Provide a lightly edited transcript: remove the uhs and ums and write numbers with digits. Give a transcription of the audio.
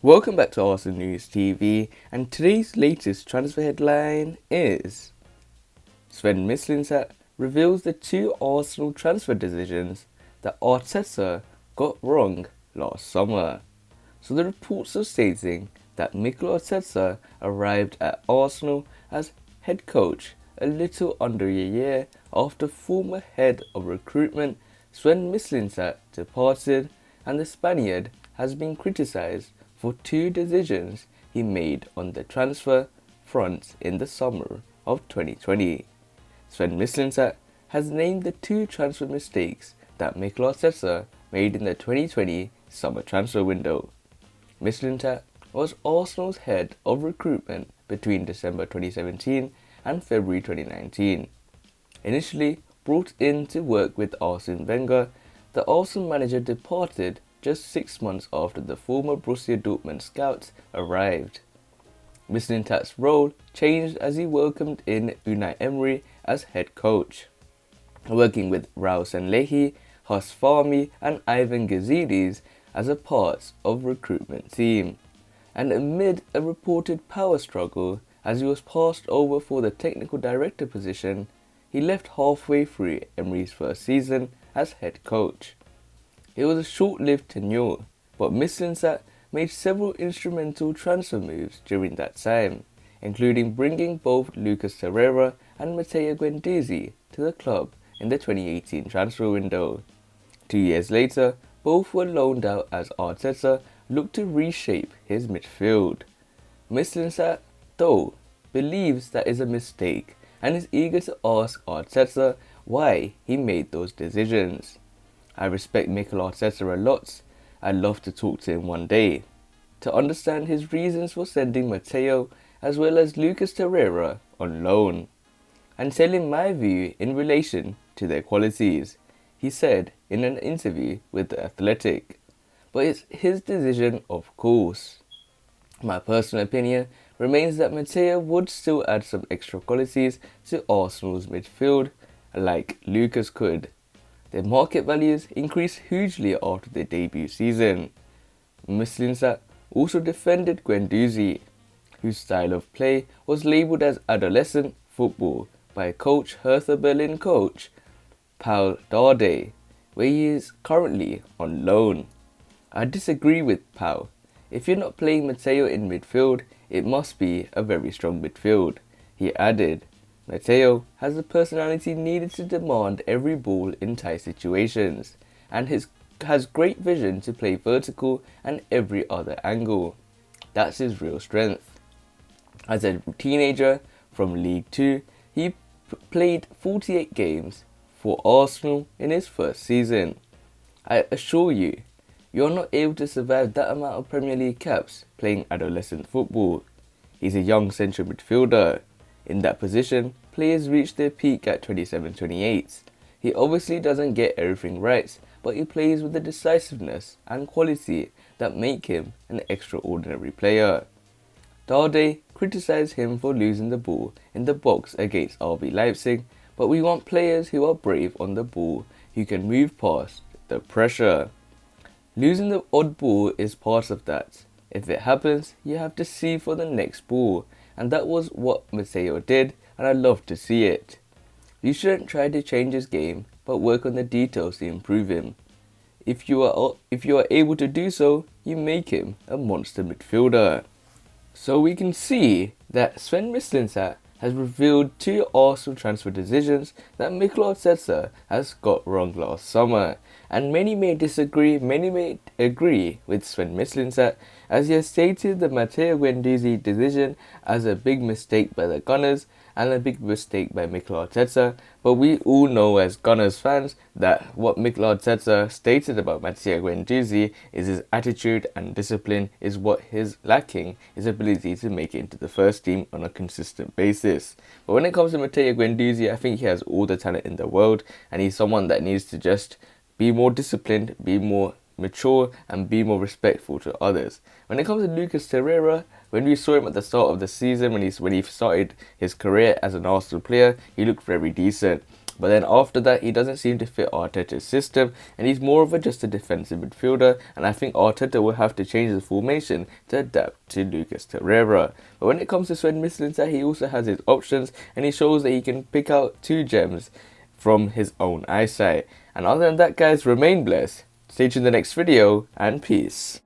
Welcome back to Arsenal News TV, and today's latest transfer headline is Sven Mislintat reveals the two Arsenal transfer decisions that Arteta got wrong last summer. So the reports are stating that Mikel Arteta arrived at Arsenal as head coach a little under a year after former head of recruitment Sven Mislintat departed, and the Spaniard has been criticised for two decisions he made on the transfer front in the summer of 2020. Sven Mislintat has named the two transfer mistakes that Mikel Arteta made in the 2020 summer transfer window. Mislintat was Arsenal's head of recruitment between December 2017 and February 2019. Initially brought in to work with Arsene Wenger, the Arsenal manager departed just 6 months after the former Borussia Dortmund scouts arrived. Mislintat's role changed as he welcomed in Unai Emery as head coach, working with Raul Sanllehi, Huss Fahmy and Ivan Gazidis as a part of recruitment team. And amid a reported power struggle as he was passed over for the technical director position, he left halfway through Emery's first season as head coach. It was a short-lived tenure, but Mislintat made several instrumental transfer moves during that time, including bringing both Lucas Torreira and Matteo Guendouzi to the club in the 2018 transfer window. 2 years later, both were loaned out as Arteta looked to reshape his midfield. Mislintat, though, believes that is a mistake and is eager to ask Arteta why he made those decisions. I respect Mikel Arteta a lot. I'd love to talk to him one day to understand his reasons for sending Matteo as well as Lucas Torreira on loan, and tell him my view in relation to their qualities, he said in an interview with The Athletic. But it's his decision, of course. My personal opinion remains that Matteo would still add some extra qualities to Arsenal's midfield, like Lucas could. Their market values increased hugely after their debut season. Mislintat also defended Guendouzi, whose style of play was labelled as adolescent football by coach Hertha Berlin coach Paul Dardai, where he is currently on loan. I disagree with Paul. If you're not playing Matteo in midfield, it must be a very strong midfield. He added, Matteo has the personality needed to demand every ball in tight situations, and has great vision to play vertical and every other angle. That's his real strength. As a teenager from League 2, he played 48 games for Arsenal in his first season. I assure you, you're not able to survive that amount of Premier League caps playing adolescent football. He's a young central midfielder. In that position, players reach their peak at 27-28. He obviously doesn't get everything right, but he plays with the decisiveness and quality that make him an extraordinary player. Dardai criticised him for losing the ball in the box against RB Leipzig, but we want players who are brave on the ball, who can move past the pressure. Losing the odd ball is part of that. If it happens, you have to see for the next ball, and that was what Matteo did, and I love to see it. You shouldn't try to change his game, but work on the details to improve him. If you are able to do so, you make him a monster midfielder. So we can see that Sven Mislintat has revealed two Arsenal transfer decisions that Mikel Arteta has got wrong last summer, and many may disagree, many may agree with Sven Mislintat, as he has stated the Matteo Guendouzi decision as a big mistake by the Gunners and a big mistake by Mikel Arteta. But we all know as Gunners fans that what Mikel Arteta stated about Matteo Guendouzi is his attitude and discipline is what is lacking, his ability to make it into the first team on a consistent basis. But when it comes to Matteo Guendouzi, I think he has all the talent in the world, and he's someone that needs to just be more disciplined, be more mature and be more respectful to others. When it comes to Lucas Torreira, when we saw him at the start of the season, when he started his career as an Arsenal player, he looked very decent. But then after that, he doesn't seem to fit Arteta's system, and he's more of just a defensive midfielder, and I think Arteta will have to change his formation to adapt to Lucas Torreira. But when it comes to Sven Mislintat, he also has his options, and he shows that he can pick out 2 gems from his own eyesight. And other than that, guys, remain blessed. Stay tuned in the next video, and peace.